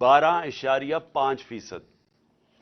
12.5%।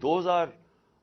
2000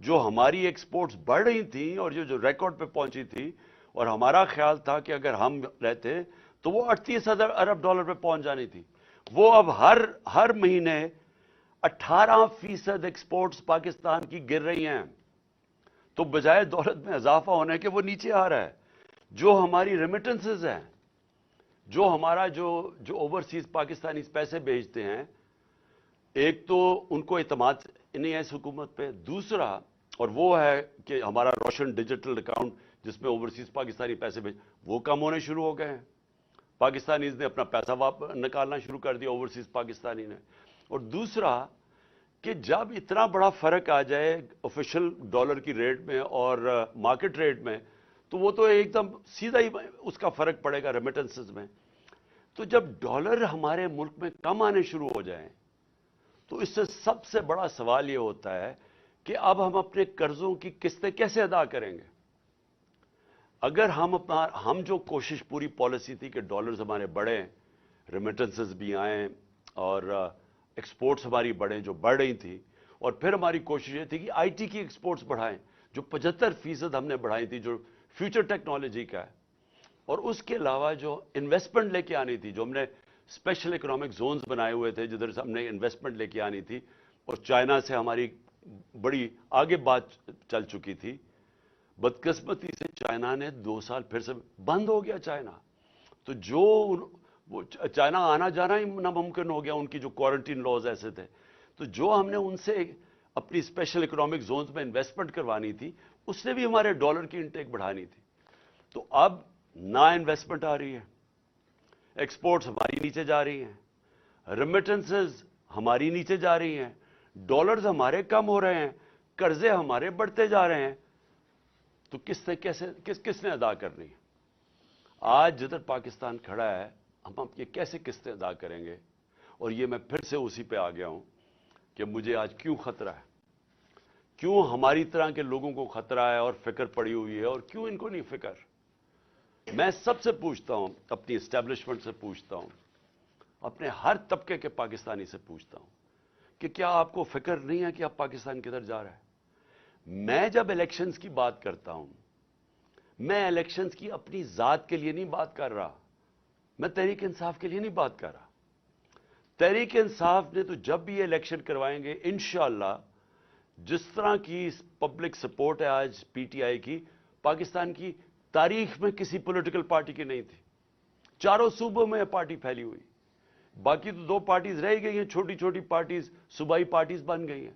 جو ہماری ایکسپورٹس بڑھ رہی تھیں اور جو ریکارڈ پہ پہنچی تھی، اور ہمارا خیال تھا کہ اگر ہم رہتے تو وہ 38,000 ارب ڈالر پہ پہنچ جانی تھی، وہ اب ہر مہینے 18% ایکسپورٹس پاکستان کی گر رہی ہیں. تو بجائے دولت میں اضافہ ہونے کے وہ نیچے آ رہا ہے. جو ہماری ریمیٹنسز ہیں، جو ہمارا جو اوورسیز پاکستانی پیسے بھیجتے ہیں، ایک تو ان کو اعتماد نہیں ہے اس حکومت پہ، دوسرا اور وہ ہے کہ ہمارا روشن ڈیجیٹل اکاؤنٹ جس میں اوورسیز پاکستانی پیسے وہ کم ہونے شروع ہو گئے ہیں. پاکستانیز نے اپنا پیسہ نکالنا شروع کر دیا اوورسیز پاکستانی نے. اور دوسرا کہ جب اتنا بڑا فرق آ جائے آفیشل ڈالر کی ریٹ میں اور مارکیٹ ریٹ میں، تو وہ تو ایک دم سیدھا ہی اس کا فرق پڑے گا ریمیٹنسز میں. تو جب ڈالر ہمارے ملک میں کم آنے شروع ہو جائیں تو اس سے سب سے بڑا سوال یہ ہوتا ہے کہ اب ہم اپنے قرضوں کی قسطیں کیسے ادا کریں گے؟ اگر ہم جو کوشش پوری پالیسی تھی کہ ڈالرز ہمارے بڑھیں، ریمیٹنسز بھی آئیں اور ایکسپورٹس ہماری بڑھیں جو بڑھ رہی تھی، اور پھر ہماری کوشش یہ تھی کہ آئی ٹی کی ایکسپورٹس بڑھائیں جو 75% ہم نے بڑھائی تھی، جو فیوچر ٹیکنالوجی کا ہے. اور اس کے علاوہ جو انویسٹمنٹ لے کے آنی تھی، جو ہم نے اسپیشل اکنامک زونز بنائے ہوئے تھے جدھر سے ہم نے انویسٹمنٹ لے کے آنی تھی، اور چائنا سے ہماری بڑی آگے بات چل چکی تھی. بدقسمتی سے چائنا نے 2 سال پھر سے بند ہو گیا چائنا. تو وہ چائنا آنا جانا ہی ناممکن ہو گیا، ان کی جو کوارنٹین لاز ایسے تھے. تو جو ہم نے ان سے اپنی اسپیشل اکنامک زونز میں انویسٹمنٹ کروانی تھی، اس نے بھی ہمارے ڈالر کی انٹیک بڑھانی تھی. تو اب نہ انویسٹمنٹ آ رہی ہے، ایکسپورٹس ہماری نیچے جا رہی ہیں، ریمیٹنسز ہماری نیچے جا رہی ہیں، ڈالرز ہمارے کم ہو رہے ہیں، قرضے ہمارے بڑھتے جا رہے ہیں. تو کس نے ادا کرنی ہے؟ آج جدھر پاکستان کھڑا ہے، ہم یہ کیسے قسطیں ادا کریں گے؟ اور یہ میں پھر سے اسی پہ آ گیا ہوں کہ مجھے آج کیوں خطرہ ہے، کیوں ہماری طرح کے لوگوں کو خطرہ ہے اور فکر پڑی ہوئی ہے، اور کیوں ان کو نہیں فکر. میں سب سے پوچھتا ہوں، اپنی اسٹیبلشمنٹ سے پوچھتا ہوں، اپنے ہر طبقے کے پاکستانی سے پوچھتا ہوں کہ کیا آپ کو فکر نہیں ہے کہ اب پاکستان کدھر جا رہا ہے؟ میں جب الیکشنز کی بات کرتا ہوں، میں الیکشنز کی اپنی ذات کے لیے نہیں بات کر رہا، میں تحریک انصاف کے لیے نہیں بات کر رہا. تحریک انصاف نے تو جب بھی یہ الیکشن کروائیں گے انشاءاللہ، جس طرح کی پبلک سپورٹ ہے آج پی ٹی آئی کی، پاکستان کی تاریخ میں کسی پولیٹیکل پارٹی کی نہیں تھی. چاروں صوبوں میں یہ پارٹی پھیلی ہوئی، باقی تو 2 پارٹیز رہ گئی ہیں، چھوٹی چھوٹی پارٹیز، صوبائی پارٹیز بن گئی ہیں.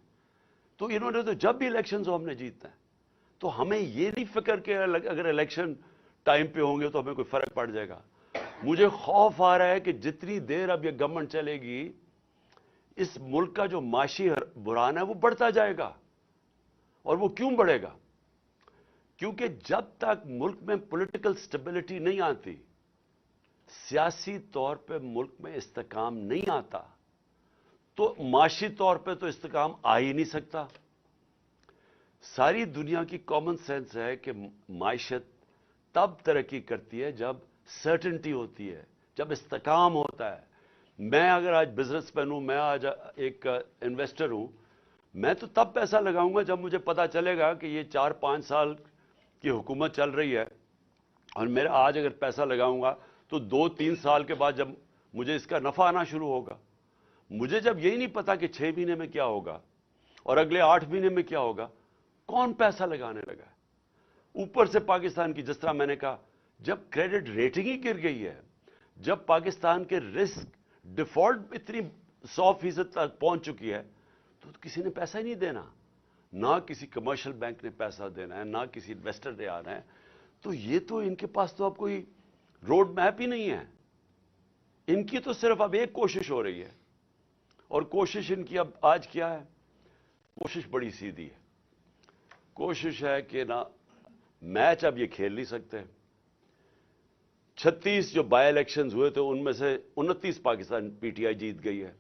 تو انہوں نے تو جب بھی الیکشنز ہو ہم نے جیتنا ہے. تو ہمیں یہ نہیں فکر کہ اگر الیکشن ٹائم پہ ہوں گے تو ہمیں کوئی فرق پڑ جائے گا. مجھے خوف آ رہا ہے کہ جتنی دیر اب یہ گورنمنٹ چلے گی، اس ملک کا جو معاشی بحران ہے وہ بڑھتا جائے گا. اور وہ کیوں بڑھے گا؟ کیونکہ جب تک ملک میں پولیٹیکل سٹیبلٹی نہیں آتی، سیاسی طور پہ ملک میں استحکام نہیں آتا، تو معاشی طور پہ تو استحکام آ ہی نہیں سکتا. ساری دنیا کی کامن سینس ہے کہ معیشت تب ترقی کرتی ہے جب سرٹنٹی ہوتی ہے، جب استحکام ہوتا ہے. میں اگر آج بزنس مین ہوں، میں آج ایک انویسٹر ہوں، میں تو تب پیسہ لگاؤں گا جب مجھے پتا چلے گا کہ یہ 4-5 سال کی حکومت چل رہی ہے، اور میرا آج اگر پیسہ لگاؤں گا تو 2-3 سال کے بعد جب مجھے اس کا نفع آنا شروع ہوگا. مجھے جب یہی نہیں پتا کہ 6 مہینے میں کیا ہوگا اور اگلے 8 مہینے میں کیا ہوگا، کون پیسہ لگانے لگا ہے؟ اوپر سے پاکستان کی، جس طرح میں نے کہا، جب کریڈٹ ریٹنگ ہی گر گئی ہے، جب پاکستان کے رسک ڈیفالٹ اتنی 100% تک پہنچ چکی ہے، تو کسی نے پیسہ ہی نہیں دینا. نہ کسی کمرشل بینک نے پیسہ دینا ہے، نہ کسی انویسٹر نے آنا ہے. تو یہ تو ان کے پاس تو اب کوئی روڈ میپ ہی نہیں ہے. ان کی تو صرف اب ایک کوشش ہو رہی ہے، اور کوشش ان کی اب آج کیا ہے؟ کوشش بڑی سیدھی ہے. کوشش ہے کہ نہ میچ اب یہ کھیل نہیں سکتے. 36 جو بائی الیکشنز ہوئے تھے ان میں سے 29 پاکستان پی ٹی آئی جیت گئی ہے.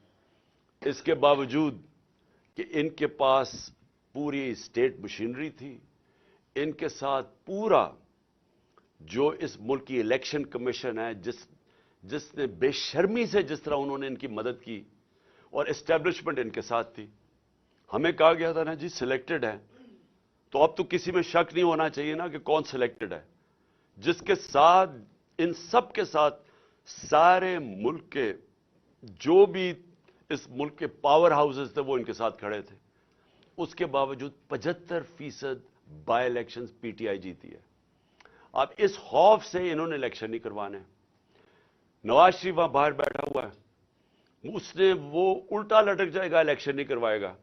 اس کے باوجود کہ ان کے پاس پوری اسٹیٹ مشینری تھی، ان کے ساتھ پورا جو اس ملک کی الیکشن کمیشن ہے، جس نے بے شرمی سے جس طرح انہوں نے ان کی مدد کی، اور اسٹیبلشمنٹ ان کے ساتھ تھی. ہمیں کہا گیا تھا نا جی سلیکٹڈ ہے، تو اب تو کسی میں شک نہیں ہونا چاہیے نا کہ کون سلیکٹڈ ہے، جس کے ساتھ ان سب کے ساتھ سارے ملک کے جو بھی اس ملک کے پاور ہاؤسز تھے وہ ان کے ساتھ کھڑے تھے، اس کے باوجود 75% by elections P T I جیتی ہے۔ اب اس خوف سے انہوں نے الیکشن نہیں کروانے۔ نواز شریف وہاں باہر بیٹھا ہوا ہے، اس نے وہ الٹا لٹک جائے گا، الیکشن نہیں کروائے گا،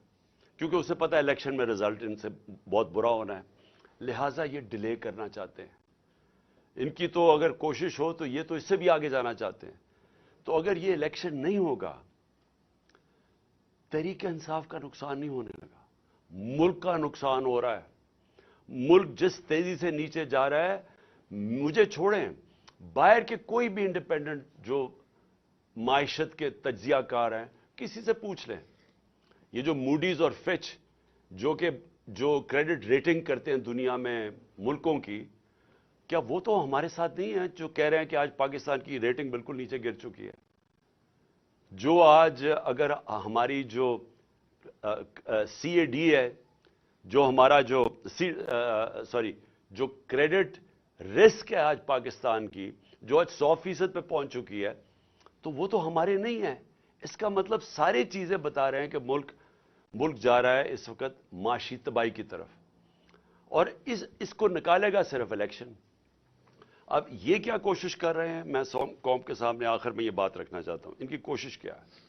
کیونکہ اسے پتا ہے الیکشن میں رزلٹ ان سے بہت برا ہونا ہے، لہٰذا یہ ڈیلے کرنا چاہتے ہیں۔ ان کی تو اگر کوشش ہو تو یہ تو اس سے بھی آگے جانا چاہتے ہیں۔ تو اگر یہ الیکشن نہیں ہوگا، تحریک انصاف کا نقصان نہیں ہونے لگا، ملک کا نقصان ہو رہا ہے۔ ملک جس تیزی سے نیچے جا رہا ہے، مجھے چھوڑیں، باہر کے کوئی بھی انڈیپینڈنٹ جو معیشت کے تجزیہ کار ہیں، کسی سے پوچھ لیں، یہ جو موڈیز اور فچ جو کریڈٹ ریٹنگ کرتے ہیں دنیا میں ملکوں کی، کیا وہ تو ہمارے ساتھ نہیں ہیں جو کہہ رہے ہیں کہ آج پاکستان کی ریٹنگ بالکل نیچے گر چکی ہے؟ جو آج اگر ہماری جو سی اے ڈی ہے، جو ہمارا جو جو کریڈٹ رسک ہے آج پاکستان کی، جو آج 100% پہ پہنچ چکی ہے، تو وہ تو ہمارے نہیں ہے۔ اس کا مطلب ساری چیزیں بتا رہے ہیں کہ ملک جا رہا ہے اس وقت معاشی تباہی کی طرف، اور اس کو نکالے گا صرف الیکشن۔ اب یہ کیا کوشش کر رہے ہیں، میں قوم کے سامنے آخر میں یہ بات رکھنا چاہتا ہوں، ان کی کوشش کیا ہے؟